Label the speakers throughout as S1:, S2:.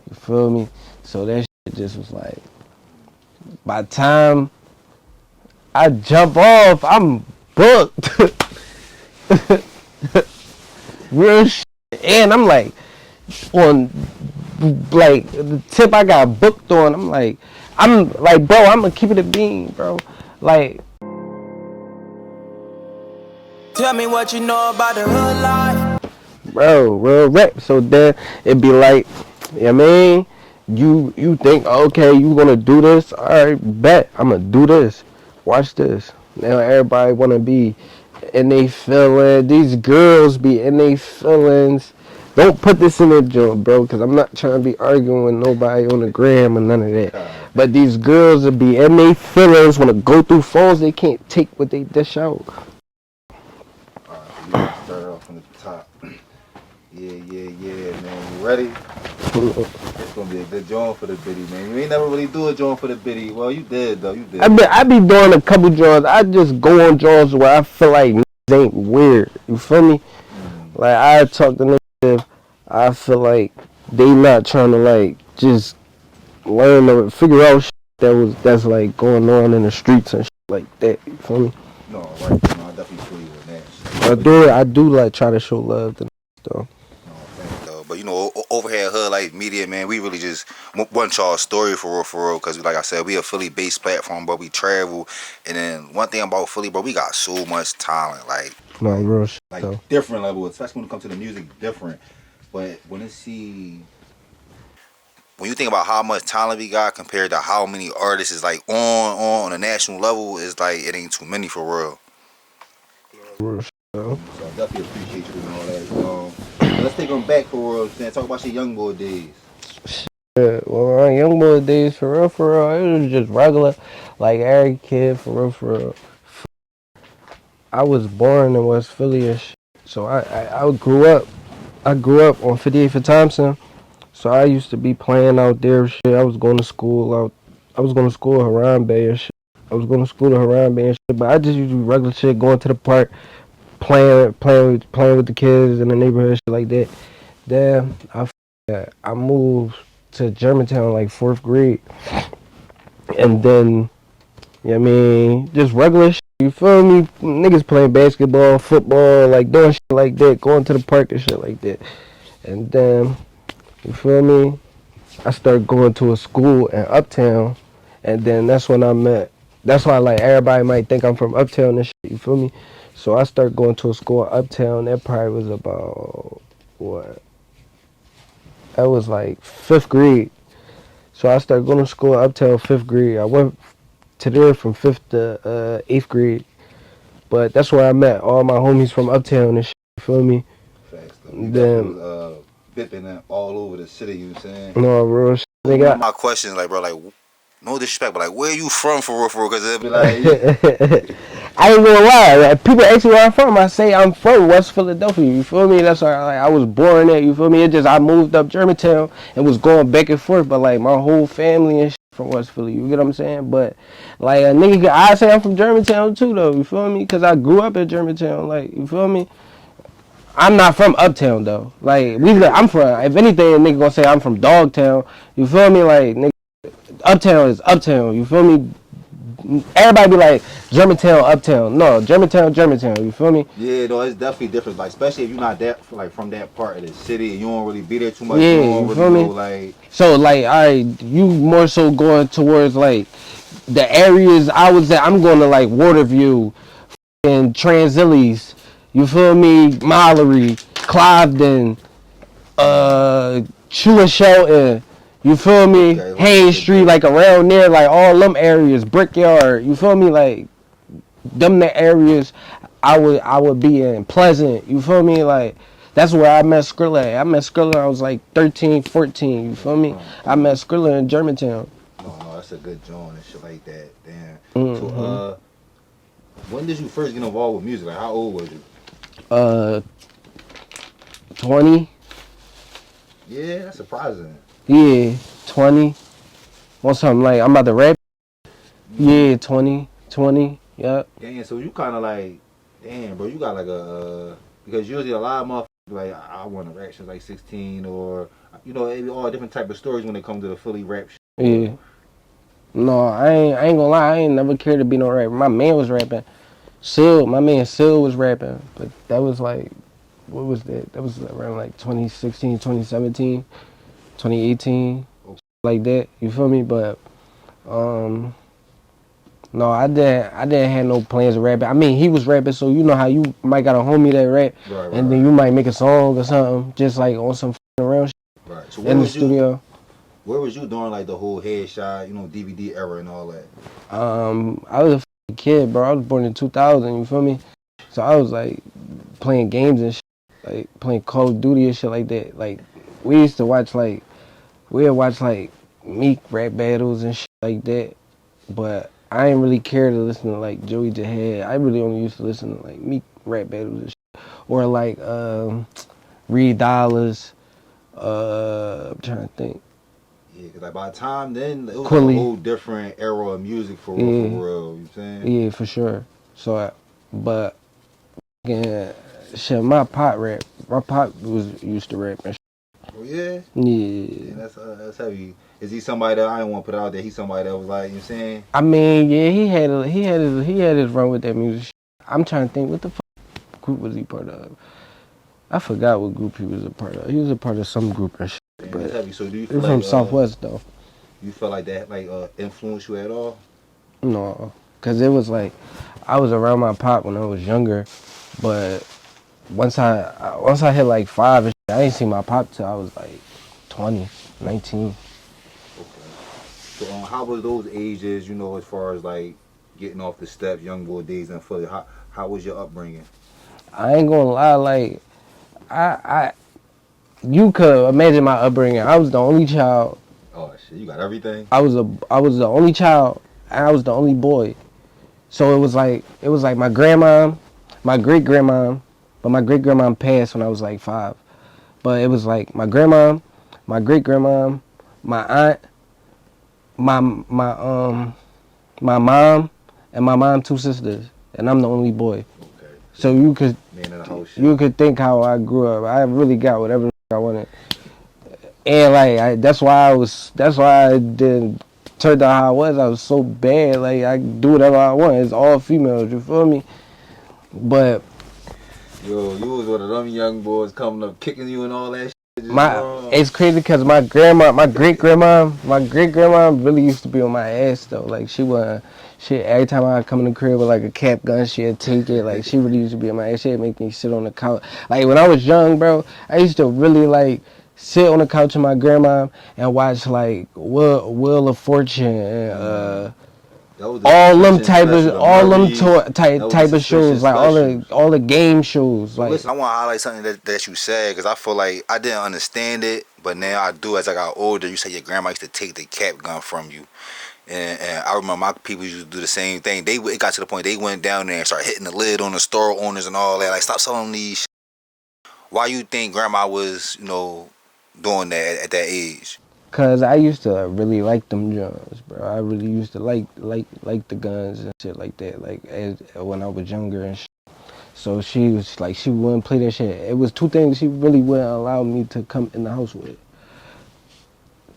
S1: You feel me? So that shit just was like, by the time I jump off, I'm booked. Real shit. And I'm like, on, like, the tip I got booked on, I'm like, bro, I'm gonna keep it a bean, bro. Like,
S2: Tell me what you know about the hood life.
S1: bro, real rap. So then it'd be like, you know what I mean? You think, okay, you gonna do this? Alright, bet. I'm gonna do this. Watch this. Now everybody wanna be in they feeling. These girls be in they feelings. Don't put this in the joint, bro, because I'm not trying to be arguing with nobody on the gram or none of that. But these girls will be in they feelings, want to go through phones they can't take what they dish out.
S3: Alright, so you want to start off from the top. Yeah, man. You ready? It's gonna be a good joint for the biddy, man. You ain't never really do a joint for the biddy. Well, you did though. You did.
S1: I be doing a couple draws. I just go on draws where I feel like niggas ain't weird. You feel me? Like I talk to niggas if I feel like they not trying to like just learn or figure out shit that's like going on in the streets and shit like that. You feel me?
S3: No, right. No, I definitely feel you on that.
S1: I do like try to show love to niggas though.
S3: No, thanks, though. But you know, over here at Hood Life Media, man, we really just want y'all story for real. Because like I said, we a Philly-based platform, but we travel. And then one thing about Philly, bro, we got so much talent,
S1: No, real shit
S3: like
S1: though.
S3: different level, especially when it comes to the music, different. But when you think about how much talent we got compared to how many artists is like on a national level, it's like it ain't too many for real.
S1: Real shit though.
S3: So I definitely appreciate you and all that. Let's take them back for real. Man. Talk about your young boy days.
S1: Yeah, well, my young boy days, for real, it was just regular, like every kid, for real. I was born in West Philly and shit, so I grew up. I grew up on 58th and Thompson, so I used to be playing out there and shit. I was going to school out. I was going to school at Harambe and shit. I was going to school at Harambe and shit, but I just used to do regular shit, going to the park, playing with the kids in the neighborhood, shit like that. Then I moved to Germantown like 4th grade, and then, you know what I mean, just regular shit, you feel me? Niggas playing basketball, football, like doing shit like that, going to the park and shit like that. And then, you feel me? I started going to a school in Uptown, and then that's when I met. That's why like everybody might think I'm from Uptown and shit, you feel me? So I started going to a school in Uptown. That probably was about, what? That was like 5th grade. So I started going to school in Uptown 5th grade. I went to there from 5th to 8th grade. But that's where I met all my homies from Uptown and shit, you feel me?
S3: Facts, though. You
S1: Then,
S3: definitely was bipping that all over the city, you know what I'm saying?
S1: no, real shit.
S3: One of my questions, like, bro, like, no disrespect, but like, where you from for real? Because it'd be like,
S1: I ain't gonna lie. Like, people ask me where I'm from. I say I'm from West Philadelphia. You feel me? That's why like, I was born there. You feel me? It just I moved up Germantown and was going back and forth. But like my whole family and shit from West Philly. You get what I'm saying? But like a nigga, I say I'm from Germantown too, though. You feel me? Because I grew up in Germantown. Like you feel me? I'm not from Uptown though. Like I'm from. If anything, a nigga gonna say I'm from Dogtown. You feel me? Like nigga, Uptown is Uptown. You feel me? Everybody be like Germantown, Uptown. No, Germantown. You feel me?
S3: yeah, no, it's definitely different. Like, especially if you're not that like from that part of the city and you don't really be there too much.
S1: Yeah,
S3: you don't
S1: you
S3: really
S1: feel me?
S3: know, like.
S1: So like, you more so going towards like the areas I was at. I'm going to like Waterview and Transilles. You feel me? Mallory, Cliveden, Chew and Shelton. You feel me?
S3: Okay,
S1: Hayes Street, like around there, like all them areas, Brickyard. You feel me? Like them the areas I would be in. Pleasant. You feel me? Like that's where I met Skrilla at. I met Skrilla when I was like 13, 14. You feel me? I met Skrilla in Germantown.
S3: No, that's a good joint and shit like that. Damn.
S1: Mm-hmm.
S3: So, when did you first get involved with music? Like, how old was you?
S1: 20.
S3: Yeah, that's surprising.
S1: Yeah, 20. Want something like I'm about to rap? Yeah, 20. Yep.
S3: Damn, so you kind of like, damn, bro, you got like because usually a lot of motherfuckers like I want to rap since like 16 or You know, it be all different type of stories when it comes to the Philly rap shit.
S1: Yeah. No, I ain't gonna lie. I ain't never cared to be no rapper. My man was rapping. My man Sil was rapping, but that was like, what was that? That was around like 2016, 2017, 2018, like that. You feel me? But no, I didn't have no plans of rapping. I mean, he was rapping, so you know how you might got a homie that rap, and then you might make a song or something, just like on some around shit
S3: Right. So
S1: in the studio.
S3: where was you during like the whole headshot, you know, DVD era and all that?
S1: I was a kid, bro. I was born in 2000. You feel me? So I was like playing games and shit, like playing Call of Duty and shit like that. Like we used to watch we'd watch like Meek rap battles and shit like that. But I ain't really care to listen to like Joey Jahad. I really only used to listen to like Meek rap battles and shit. Or like Reed Dollars. I'm trying to think.
S3: Yeah, because like by the time then, it was like a
S1: Quilly.
S3: whole different era of music for real, for real. You know what I'm saying?
S1: Yeah, for sure. So, but yeah, shit, my pop was used to rap and shit.
S3: Oh yeah.
S1: Yeah.
S3: That's heavy. Is he somebody that I didn't want to put out there? He's somebody that was like, you know what I'm saying?
S1: I mean, yeah, he had his run with that music. Shit. I'm trying to think, what the fuck group was he part of? I forgot what group he was a part of. He was a part of some group and shit.
S3: Damn,
S1: But
S3: that's heavy. So do you
S1: he
S3: feel
S1: was from
S3: like
S1: Southwest though.
S3: you feel like that like influenced you at all?
S1: No, cause it was like I was around my pop when I was younger, but once I hit like 5 and shit, I ain't seen my pop till I was like 20, 19.
S3: Okay. So how was those ages? You know, as far as like getting off the steps, young boy days in Philly. How was your upbringing?
S1: I ain't gonna lie, like I you could imagine my upbringing. I was the only child.
S3: Oh shit, you got everything.
S1: I was the only child, and I was the only boy. So it was like my grandma, my great grandma, but my great grandma passed when I was like 5. But it was like my grandma, my great grandma, my aunt, my mom, and my mom 2 sisters, and I'm the only boy.
S3: Okay.
S1: So you could
S3: Man of the house shit.
S1: you could think how I grew up. I really got whatever I wanted, and like that's why I didn't turn out how I was. I was so bad. Like I do whatever I want. It's all females. You feel me? But
S3: Yo, you was one of them young boys coming up kicking you and all that shit.
S1: it's crazy because my great grandma really used to be on my ass though. Like she every time I come in the crib with like a cap gun, she'd take it. Like she really used to be on my ass. She'd make me sit on the couch. Like when I was young, bro, I used to really like sit on the couch with my grandma and watch like Wheel of Fortune and all them type of shows, like all the game shows.
S3: But
S1: like
S3: listen, I want to highlight something that you said because I feel like I didn't understand it, but now I do. As I got older, you said your grandma used to take the cap gun from you, and I remember my people used to do the same thing. It got to the point they went down there and started hitting the lid on the store owners and all that. Like, stop selling these. Why you think grandma was, doing that at that age?
S1: Cause I used to really like them guns, bro. I really used to like the guns and shit like that. Like when I was younger and shit. So she was like, she wouldn't play that shit. It was 2 things she really wouldn't allow me to come in the house with: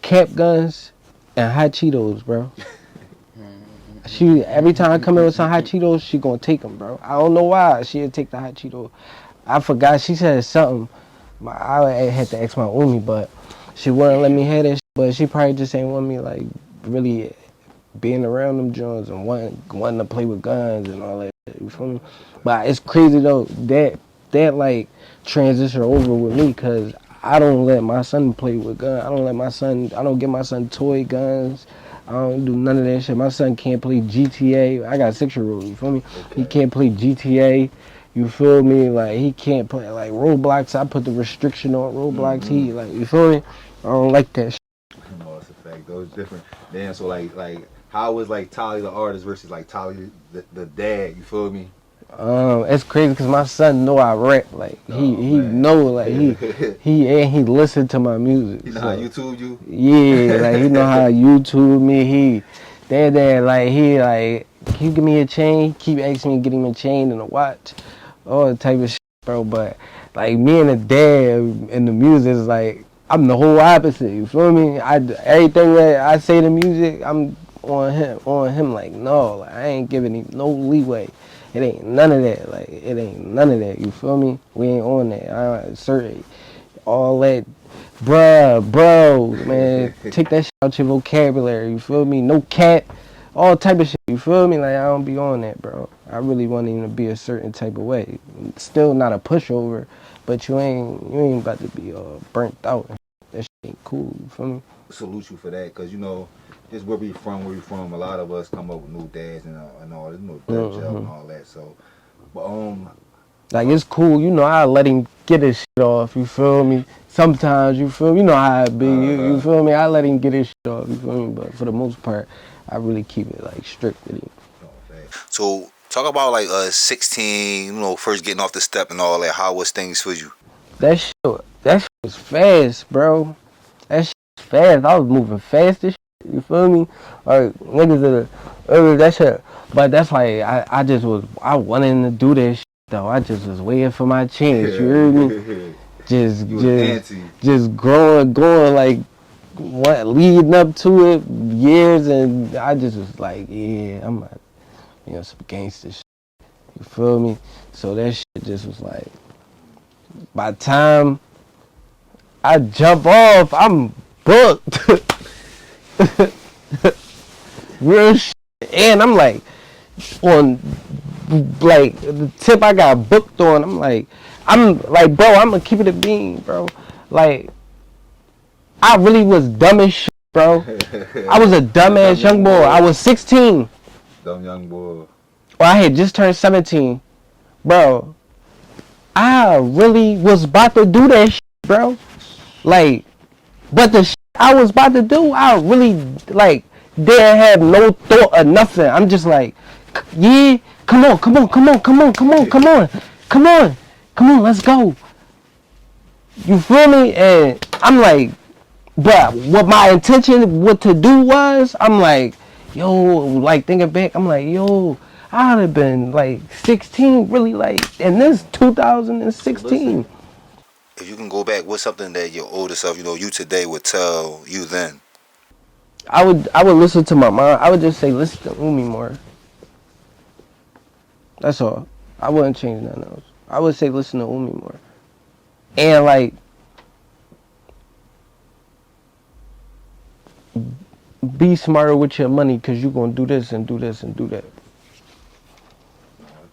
S1: cap guns and hot Cheetos, bro. She every time I come in with some hot Cheetos, she gonna take them, bro. I don't know why she'd take the hot Cheetos. I forgot she said something. I had to ask my Umi, but she wouldn't let me have that shit. But she probably just ain't want me like really being around them joints and wanting to play with guns and all that shit, you feel me? But it's crazy though, that like transition over with me, cause I don't let my son play with guns. I don't get my son toy guns. I don't do none of that shit. My son can't play GTA. I got a 6-year-old, you feel me? Okay. He can't play GTA. You feel me? Like he can't play like Roblox. I put the restriction on Roblox. He like, you feel me? I don't like that shit.
S3: No, it's a fact. Those different. Damn. So like how was like Tali the artist versus like Tali the dad? You feel me?
S1: It's crazy because my son know I rap. Like he know, like he listened to my music.
S3: He know how YouTube you?
S1: Yeah, like he know how YouTube me. Can you give me a chain? Keep asking me to get him a chain and a watch, all the type of shit, bro. But like me and the dad and the music is like I'm the whole opposite. You feel me? Everything that I say to music, I'm on him like no, like, I ain't giving him no leeway. It ain't none of that. Like it ain't none of that. You feel me? We ain't on that. I certain all that, bro, man. Take that shit out your vocabulary. You feel me? No cap, all type of shit. You feel me? Like I don't be on that, bro. I really want him to be a certain type of way. Still not a pushover, but you ain't about to be burnt out. That shit ain't cool. You feel me?
S3: Salute you for that, because just where we from, a lot of us come up with new dads and all, there's no dirt gel and all that. So, but
S1: like it's cool, I let him get his shit off. You feel me? Sometimes you feel me? You know how it be. You feel me? I let him get his shit off. You feel me? But for the most part, I really keep it like strict with him.
S3: So talk about like 16, first getting off the step and all that. How was things for you?
S1: That shit was fast, bro. That shit was fast. I was moving fast as shit. You feel me? Like niggas that shit. But that's why I wanted to do that shit though. I just was waiting for my chance. You hear me? Just growing, going like what leading up to it years, and I just was like, yeah, I'm some gangster shit. You feel me? So that shit just was like, by the time I jump off, I'm booked. Real shit. And I'm like, on, like, the tip I got booked on, I'm like, bro, I'm gonna keep it a bean, bro. Like, I really was dumb as shit, bro. I was a dumbass young boy. I was 16.
S3: Dumb young boy.
S1: Or I had just turned 17. Bro, I really was about to do that shit, bro. Like, but the shit I was about to do, I really, like, didn't have no thought or nothing. I'm just like, yeah, come on, let's go. You feel me? And I'm like, but what my intention, what to do was, I'm like, yo, like thinking back, I'm like, yo, I would have been like 16, really like, and this 2016.
S3: If you can go back, what's something that your older self, you today would tell you then?
S1: I would listen to my mom. I would just say listen to Umi more. That's all. I wouldn't change nothing else. I would say listen to Umi more. And like, be smarter with your money, because you're going to do this and do this and do that.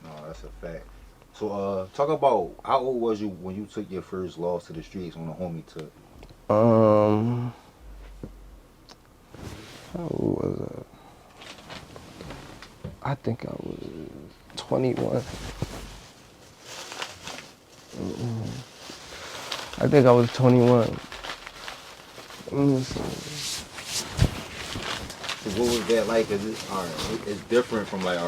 S3: No, that's a fact. So, talk about how old was you when you took your first loss to the streets on the homie took?
S1: How old was I think I was 21. I think I was 21.
S3: So what was that like? It's different from like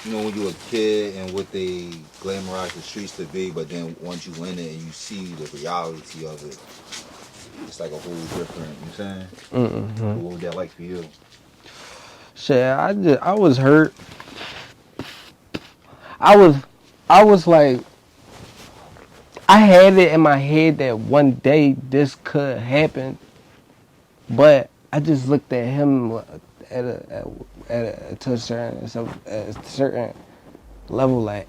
S3: when you were a kid and what they glamorize the streets to be, but then once you in it and you see the reality of it, it's like a whole different, you know what I'm saying? What was that like for you?
S1: Shit, I was hurt. I was like, I had it in my head that one day this could happen, but I just looked at him to a certain level, like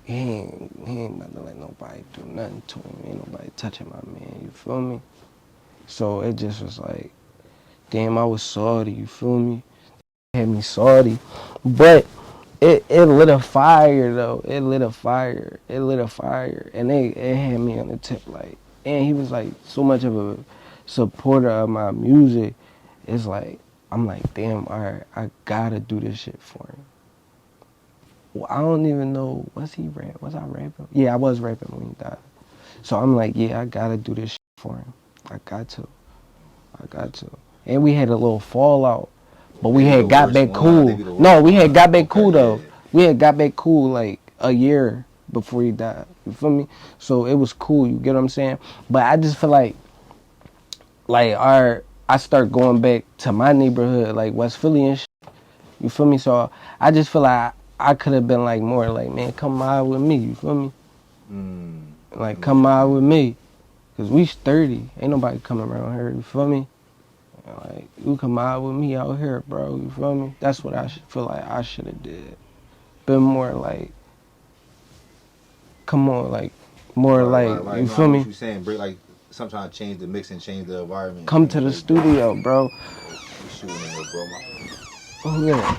S1: he ain't about to let nobody do nothing to him. Ain't nobody touching my man. You feel me? So it just was like, damn, I was salty. You feel me? It had me salty, but it lit a fire though. It lit a fire, and it had me on the tip like. And he was like so much of a supporter of my music. It's like I'm like, damn, alright, I gotta do this shit for him. Well, I don't even know, was I rapping? Yeah, I was rapping when he died. So I'm like, yeah, I gotta do this shit for him. I got to. And we had a little fallout, but we had got back cool. No, we had got back cool though. Yeah. We had got back cool like a year before he died. You feel me? So it was cool. You get what I'm saying? But I just feel like I start going back to my neighborhood, like West Philly and shit. You feel me? So I just feel like I could have been like more like, man, come out with me. You feel me? Like come out with me. Cause we 30. Ain't nobody coming around here. You feel me? Like you come out with me out here, bro. You feel me? That's what I feel like I should have did. Been more like, come on, like more like you
S4: No, I
S1: feel
S4: know
S1: me?
S4: what you're saying. Break like sometimes change the mix and change the environment.
S1: Come to the studio, bro.
S4: You shooting in here, bro.
S1: Oh yeah.